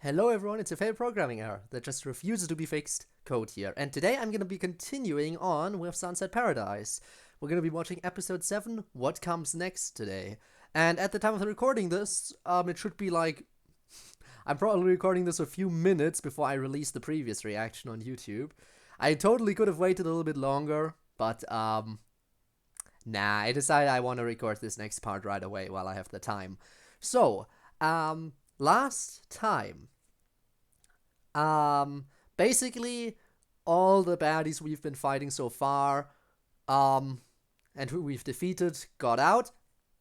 Hello everyone, it's a failed programming error that just refuses to be fixed, CodeErr. And today I'm going to be continuing on with Sunset Paradise. We're going to be watching episode 7, What Comes Next today. And at the time of recording this, it should be like... I'm probably recording this a few minutes before I release the previous reaction on YouTube. I totally could have waited a little bit longer, but nah, I decided I want to record this next part right away while I have the time. So, last time, basically all the baddies we've been fighting so far, and who we've defeated got out,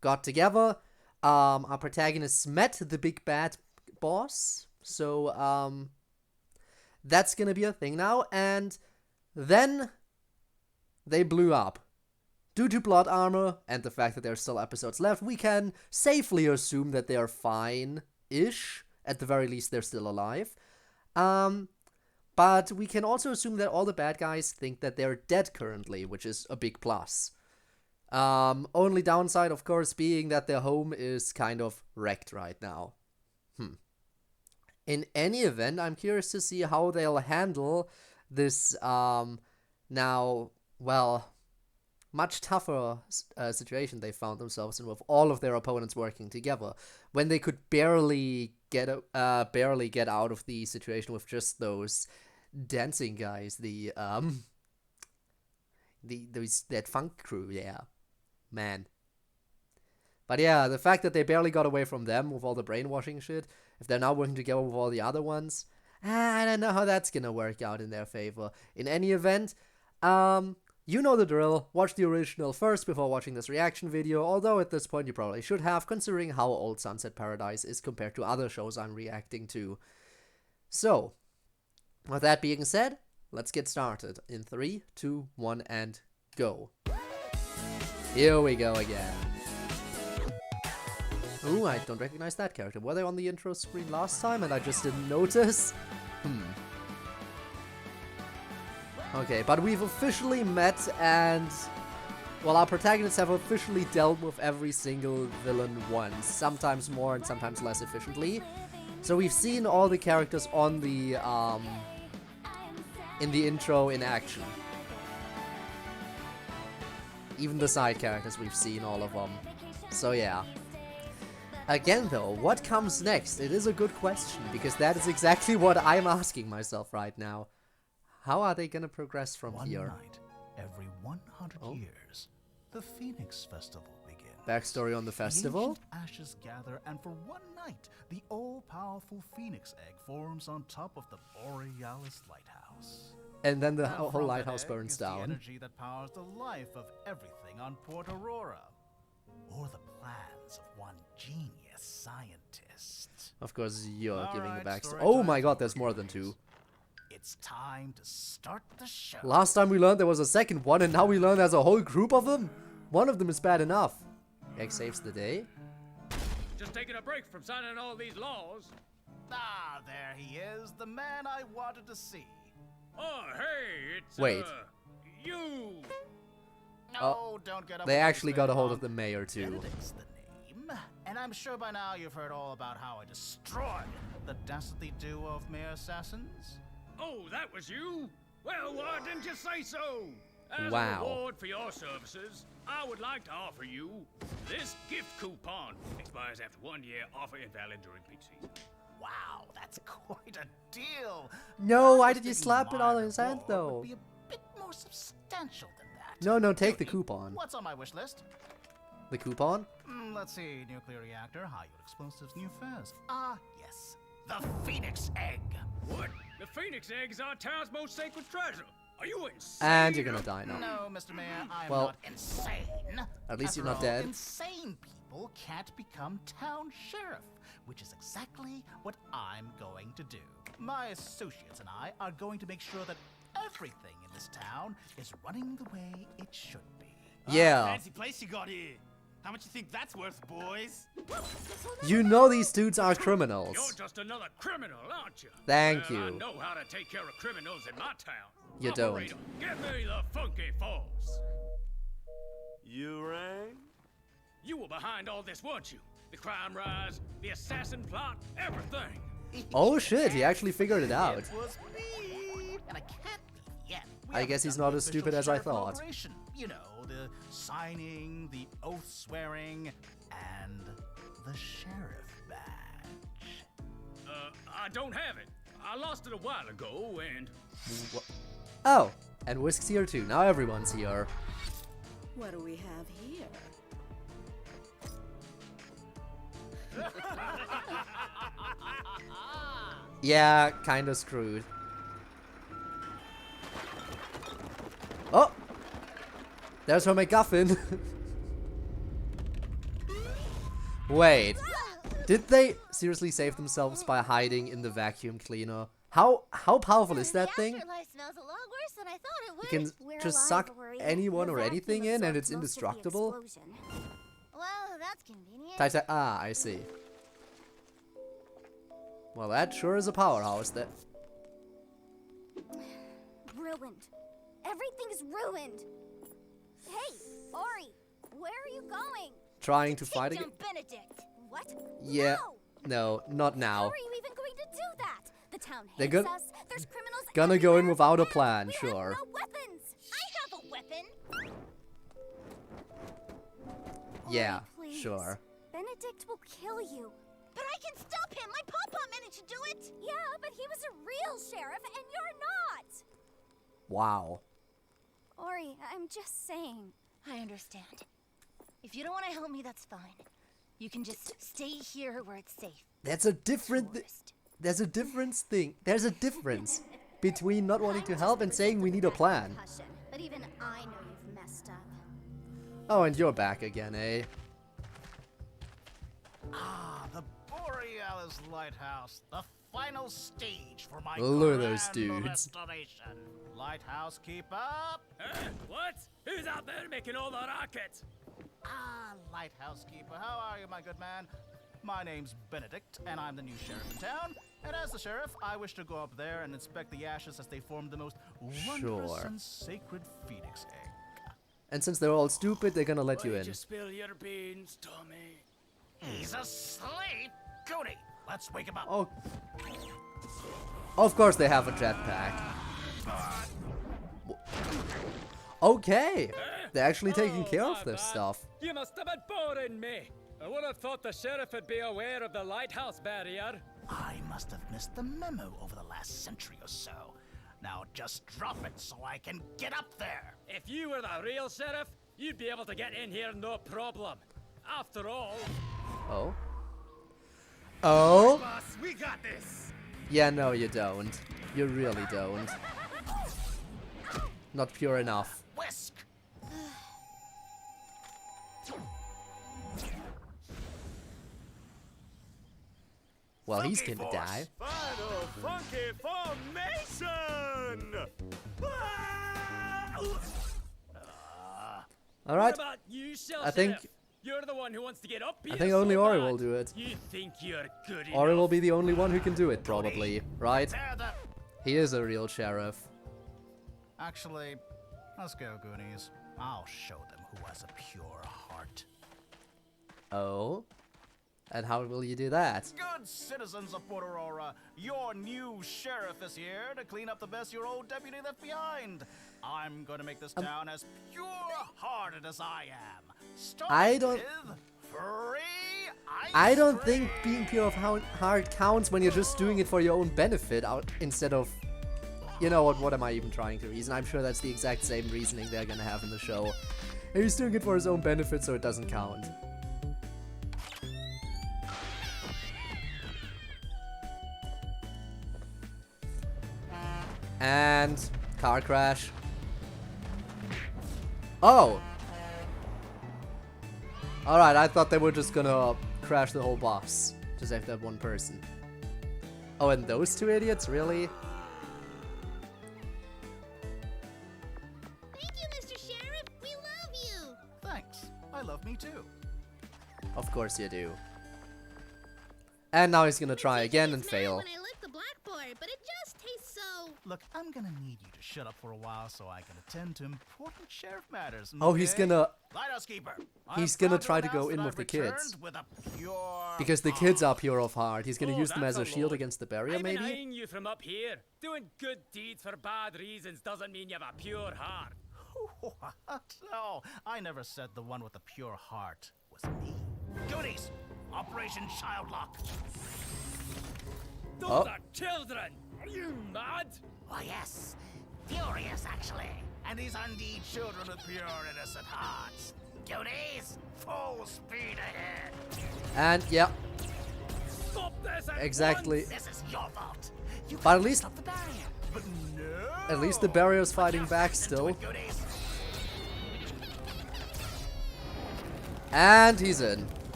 got together. Our protagonists met the big bad boss, so that's gonna be a thing now. And then they blew up. Due to plot armor and the fact that there's still episodes left, we can safely assume that they are fine-ish. At the very least, they're still alive. But we can also assume that all the bad guys think that they're dead currently, which is a big plus. Only downside, of course, being that their home is kind of wrecked right now. In any event, I'm curious to see how they'll handle this, now, well, much tougher situation they found themselves in with all of their opponents working together, when they could barely get out of the situation with just those dancing guys, that funk crew, yeah, man. But yeah, the fact that they barely got away from them with all the brainwashing shit, if they're now working together with all the other ones, I don't know how that's gonna work out in their favor. In any event, you know the drill. Watch the original first before watching this reaction video, although at this point you probably should have, considering how old Sunset Paradise is compared to other shows I'm reacting to. So, with that being said, let's get started. In 3, 2, 1, and go. Here we go again. Ooh, I don't recognize that character. Were they on the intro screen last time and I just didn't notice? Okay, but we've officially met and, well, our protagonists have officially dealt with every single villain once, sometimes more and sometimes less efficiently. So we've seen all the characters on the, in the intro in action. Even the side characters, we've seen all of them. So yeah. Again though, what comes next? It is a good question, because that is exactly what I'm asking myself right now. How are they gonna progress from here? One night, every 100 years, the Phoenix Festival begins. Backstory on the festival? The ancient ashes gather, and for one night, the all-powerful Phoenix egg forms on top of the Borealis lighthouse. And then the whole lighthouse burns down. The energy that powers the life of everything on Port Aurora, or the plans of one genius scientist. Of course, you're giving the backstory. Story Oh time. my god, there's more than 2. It's time to start the show. Last time we learned there was a second one, and now we learn there's a whole group of them? One of them is bad enough. Egg saves the day. Just taking a break from signing all these laws. Ah, there he is, the man I wanted to see. Oh, hey, it's, Wait. you. No, don't get up. They against actually me, got a hold Mom. of the mayor too. Benedict's the name, and I'm sure by now you've heard all about how I destroyed the dastardly duo of Mayor Assassins. Oh, that was you? Well, why didn't you say so? As Wow. a reward for your services, I would like to offer you this gift coupon. Expires after 1 year, offer invalid during peak season. Wow, that's quite a deal. No, I why was did you thinking slap it my on his hand reward though? would be a bit more substantial than that. No, take the Judy, coupon. What's on my wish list? The coupon? Let's see, nuclear reactor, high-yield explosives, new fairs. Ah, yes, the Phoenix Egg. What? The Phoenix egg is our town's most sacred treasure. Are you insane? And you're gonna die now. No, Mr. Mayor, I am Well, not insane. at least you're After not all, dead. Insane people can't become town sheriff, which is exactly what I'm going to do. My associates and I are going to make sure that everything in this town is running the way it should be. Yeah. Fancy place you got here. How much you think that's worth, boys? You know these dudes are You're criminals. just another criminal, aren't you? Thank Well, I you. know how to take care of criminals in my town. You don't. Operator, Get me the Funky Falls. You rang? You were behind all this, weren't you? The crime rise, the assassin plot, everything. Oh shit, he actually figured it out. It was me, and I can't be yet. We I haven't guess he's done not the as stupid official as I sheriff thought. inauguration. You know, the signing, the oath swearing, and the sheriff badge. I don't have it. I lost it a while ago, and... Oh, and Whisk's here too. Now everyone's here. What do we have here? Yeah, kinda screwed. Oh! There's her MacGuffin. Wait. Did they seriously save themselves by hiding in the vacuum cleaner? How powerful is that thing? Afterlife smells a lot worse than I thought it would. You can We're just alive, suck worry. anyone The or vacuum anything in and absorbed it's most of the indestructible? explosion. Well, that's convenient. Ah, I see. Well, that sure is a powerhouse. That Ruined. Everything's ruined. Hey, Ori, where are you going? trying to fight Take again. down Benedict. What? Yeah. No. No, not How now. are you even going to do that? The town They're hates gonna- us. There's criminals Gonna go in everywhere, without a and plan, we sure. have no weapons. I have a weapon. Yeah, Ori, please. sure. Benedict will kill you. But I can stop him. My papa managed to do it. Yeah, but he was a real sheriff, and you're not. Wow. Ori, I'm just saying. I understand. If you don't want to help me, that's fine. You can just stay here where it's safe. That's a different. There's a difference thing. There's a difference between not wanting to help and saying we need a plan. But even I know you've messed up. Oh, and you're back again, eh? Ah, the Borealis Lighthouse, the final stage for my Look at those grand dudes. restoration. Lighthouse, keep up. What? Who's out there making all the racket? Ah, Lighthouse Keeper, how are you, my good man? My name's Benedict, and I'm the new sheriff in town. And as the sheriff, I wish to go up there and inspect the ashes as they form the most wondrous Sure. and sacred phoenix egg. And since they're all stupid, they're gonna let you Why'd in. you spill your beans, Tommy? He's asleep! Cody, let's wake him up. Oh. Of course they have a jetpack. Okay. They're actually taking care of this stuff. You must have been boring me. I would have thought the sheriff would be aware of the lighthouse barrier. I must have missed the memo over the last century or so. Now just drop it so I can get up there. If you were the real sheriff, you'd be able to get in here no problem. After all, Oh. Oh? Boss, we got this. Yeah, no, you don't. You really don't. Not pure enough. Whisk! Well, he's Funky gonna force. die. Final funky formation. Alright. what about you, Shell I think- Sheriff? You're the one who wants to get up here. I think so only Ori bad. will do it. You think you're good Ori will enough? be the only one who can do it, probably. Right? Tear the... He is a real sheriff. Actually, let's go, Goonies. I'll show them who has a pure heart. Oh? And how will you do that? Good citizens of Port Aurora, your new sheriff is here to clean up the mess your old deputy left behind. I'm going to make this town as pure-hearted as I am. I don't- with free ice I don't think cream. being pure of heart counts when you're just doing it for your own benefit instead of... You know what am I even trying to reason? I'm sure that's the exact same reasoning they're gonna have in the show. He's doing it for his own benefit, so it doesn't count. And... car crash. Oh! Alright, I thought they were just gonna crash the whole bus to save that one person. Oh, and those two idiots? Really? Thank you, Mr. Sheriff. We love you. Thanks. I love me too. Of course you do. And now he's gonna try again and fail. When I lick the blackboard, but it just tastes so Look, I'm gonna need you to shut up for a while so I can attend to important sheriff matters. Oh, he's okay? gonna... Lighthouse Keeper, He's I'm gonna proud try to announce go in that with I've the kids. returned with a pure Because the kids are heart. pure of heart. He's gonna Oh, use them as that's a a shield lot. against the barrier, I've been maybe? eyeing you from up here. Doing good deeds for bad reasons doesn't mean you have a pure heart. What? No, I never said the one with the pure heart was me. Goonies, Operation Childlock. Those Oh. are children! Are you mad? Why, yes, furious actually. And these are indeed children with pure innocent hearts. Goonies, full speed ahead. And, yeah, Stop this at exactly. once! This is your fault. You But at couldn't least... stop the barrier. But no. At least the barrier's fighting Just back listen to still. it, Goonies. And he's in.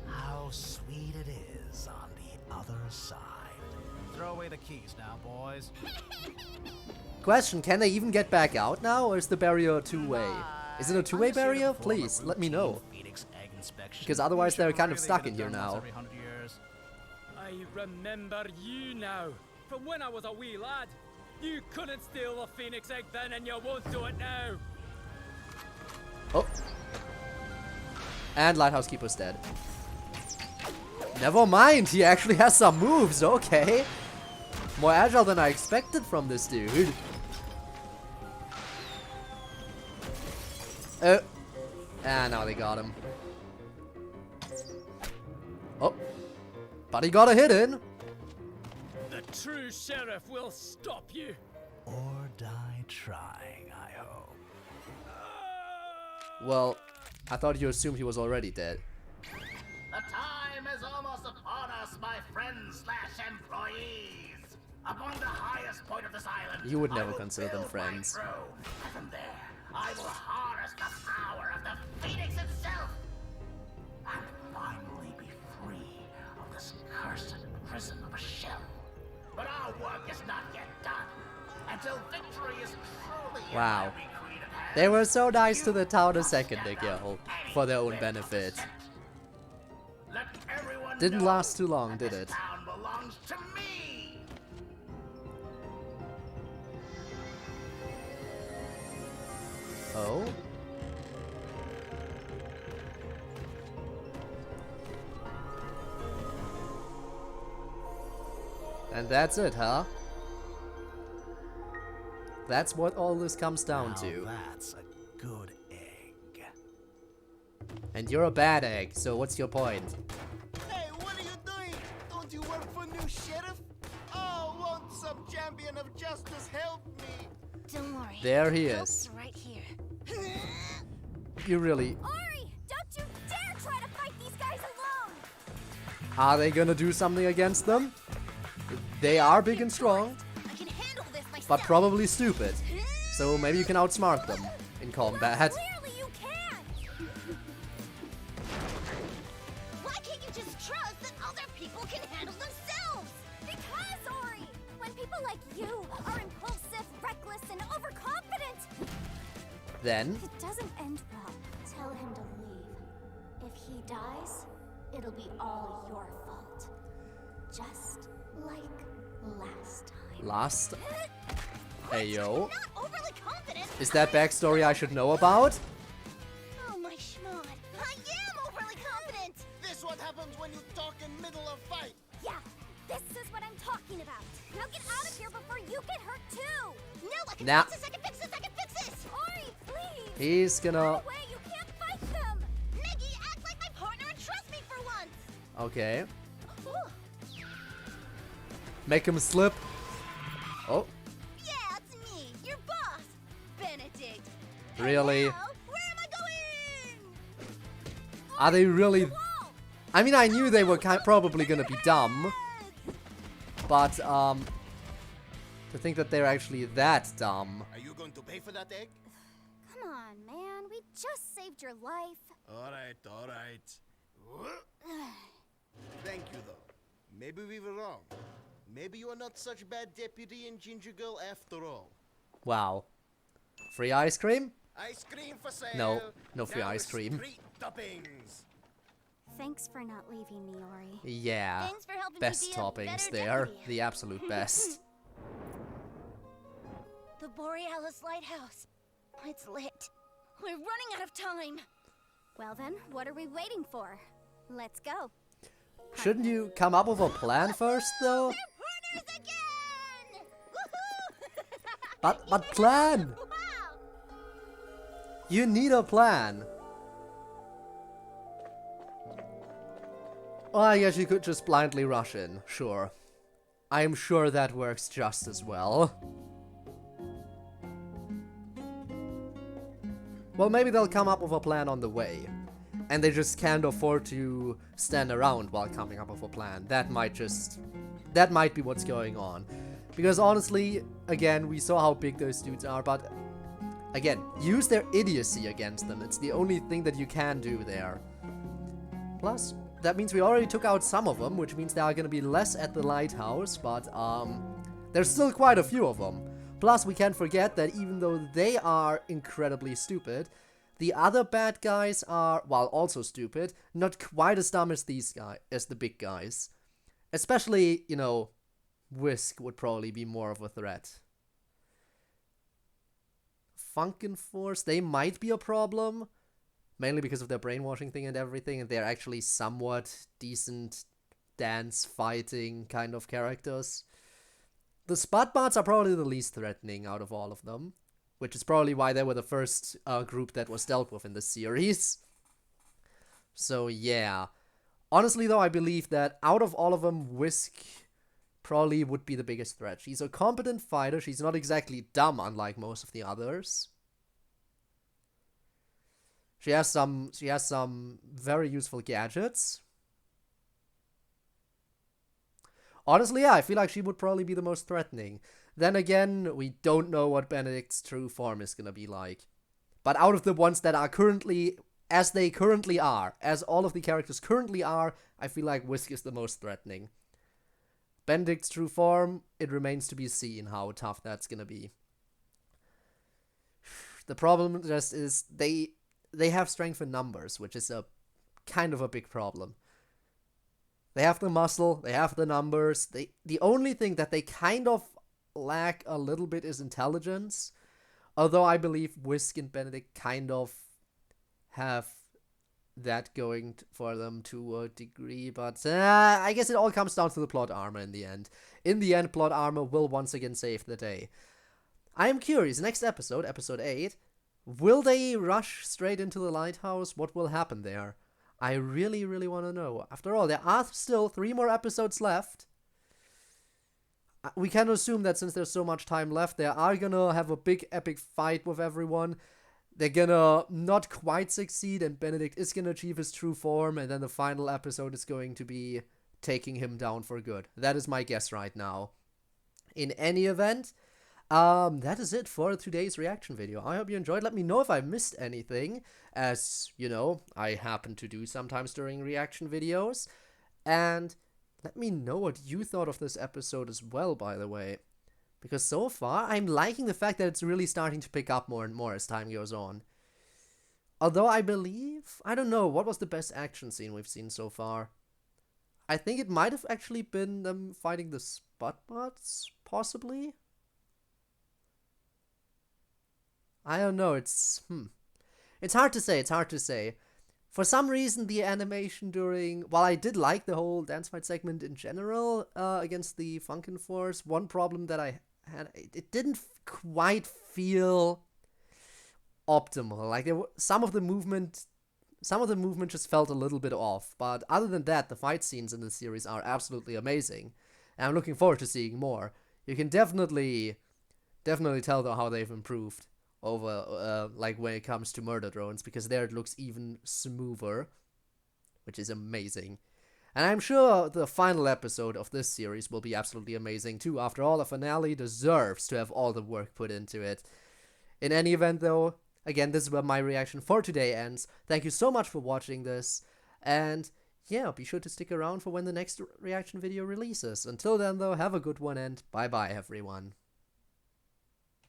How sweet it is on the other side. Throw away the keys now, boys. Question, can they even get back out now, or is the barrier two-way? Is it a two-way I'm just here to barrier? perform a Please, let me routine know. Phoenix egg inspection. Because otherwise You should they're kind of really stuck get in it here done once now. every 100 years. I remember you now. From when I was a wee lad. You couldn't steal the phoenix egg then and you won't do it now. Oh. And Lighthouse Keeper's dead. Never mind, he actually has some moves, okay. More agile than I expected from this dude. And now they got him. Oh. But he got a hit in. The true sheriff will stop you. Or die trying, I hope. Well, I thought you assumed he was already dead. The time is almost upon us, my friends / employees. Upon the highest point of this island, You would I never will consider them build my friends. crew, and from there, I will harness the power of the Phoenix itself, and finally be free of this cursed prison of a shell. But our work is not yet done. Until victory is truly in Wow. my recreated hands, They were so nice to the town a must second stand ago up for their own anywhere benefit. consent. Let everyone Didn't know last too long, that did this it? town belongs to me. Oh? And that's it, huh? That's what all this comes down Now to. that's a good egg. And you're a bad egg, so what's your point? Hey, what are you doing? Don't you work for new sheriff? Oh, won't some champion of justice help me? Don't worry. There he Help's is. right here. You really... Ori, don't you dare try to fight these guys alone! Are they gonna do something against them? They are big and strong, I can handle this myself. but probably stupid. So maybe you can outsmart them in combat. Clearly you can! Why can't you just trust that other people can handle themselves? Because, Ori, when people like you are impulsive, reckless, and overconfident, Then, if it doesn't end well, tell him to leave. If he dies, it'll be all your fault. Just like last time. last... Hey yo. Not overly confident. Is that backstory I should know about? Oh my schmod. I am overly confident. This what happens when you talk in middle of fight. Yeah, this is what I'm talking about. Now get out of here before you get hurt too. No, I can Nah. fix this. I can fix this. I can fix this. Ori, please. He's gonna... Run away. You can't fight them. Nikki, act like my partner and trust me for once. Okay. Ooh. Make him slip. Oh, Yeah, it's me, your boss, Benedict. really? Now, where am I going? Are they really... Whoa. I mean, I knew they were probably gonna be dumb, but, to think that they're actually that dumb. Are you going to pay for that egg? Come on, man. We just saved your life. All right. Thank you, though. Maybe we were wrong. Maybe you are not such bad deputy and ginger girl after all. Wow. Free ice cream? Ice cream for sale. No, no free Now ice cream. Street toppings. Thanks for not leaving me, Ori. Yeah. Thanks for helping Best me be a toppings better there. deputy. The absolute best. The Borealis Lighthouse. It's lit. We're running out of time. Well then, what are we waiting for? Let's go. Shouldn't you come up with a plan first, though? We're partners again! Woohoo! But plan! Wow! You need a plan. Well, I guess you could just blindly rush in, sure. I'm sure that works just as well. Well, maybe they'll come up with a plan on the way. And they just can't afford to stand around while coming up with a plan. That might be what's going on. Because honestly, again, we saw how big those dudes are, but again, use their idiocy against them. It's the only thing that you can do there. Plus, that means we already took out some of them, which means there are going to be less at the lighthouse, but there's still quite a few of them. Plus, we can't forget that even though they are incredibly stupid, the other bad guys are, while also stupid, not quite as dumb as these guys, as the big guys. Especially, you know, Whisk would probably be more of a threat. Funkin' Force, they might be a problem. Mainly because of their brainwashing thing and everything, and they're actually somewhat decent dance fighting kind of characters. The Spudbards are probably the least threatening out of all of them, which is probably why they were the first group that was dealt with in the series. So yeah. Honestly though, I believe that out of all of them, Whisk probably would be the biggest threat. She's a competent fighter, she's not exactly dumb unlike most of the others. She has some very useful gadgets. Honestly, yeah, I feel like she would probably be the most threatening. Then again, we don't know what Benedict's true form is gonna be like. But out of the ones that are currently, as they currently are, as all of the characters currently are, I feel like Whisk is the most threatening. Benedict's true form, it remains to be seen how tough that's gonna be. The problem just is they have strength in numbers, which is a kind of a big problem. They have the muscle, they have the numbers. The only thing that they kind of lack a little bit is intelligence. Although I believe Whisk and Benedict kind of have that going for them to a degree. But I guess it all comes down to the plot armor in the end. In the end, plot armor will once again save the day. I am curious, next episode, episode 8, will they rush straight into the lighthouse? What will happen there? I really, really want to know. After all, there are still 3 more episodes left. We can assume that since there's so much time left, they are gonna have a big epic fight with everyone. They're gonna not quite succeed, and Benedict is gonna achieve his true form, and then the final episode is going to be taking him down for good. That is my guess right now. In any event, that is it for today's reaction video. I hope you enjoyed. Let me know if I missed anything, as, you know, I happen to do sometimes during reaction videos. And let me know what you thought of this episode as well, by the way. Because so far, I'm liking the fact that it's really starting to pick up more and more as time goes on. Although I believe, I don't know, what was the best action scene we've seen so far? I think it might have actually been them fighting the Spudbards, possibly? I don't know, it's hard to say, For some reason, the animation during, while I did like the whole dance fight segment in general, against the Funkin' Force, one problem that I had, it didn't quite feel optimal. Like, some of the movement just felt a little bit off, but other than that, the fight scenes in the series are absolutely amazing, and I'm looking forward to seeing more. You can definitely tell though how they've improved over, like, when it comes to murder drones, because there it looks even smoother, which is amazing. And I'm sure the final episode of this series will be absolutely amazing too. After all, the finale deserves to have all the work put into it. In any event though, again, this is where my reaction for today ends. Thank you so much for watching this, and yeah, be sure to stick around for when the next reaction video releases. Until then though, have a good one, and bye bye everyone.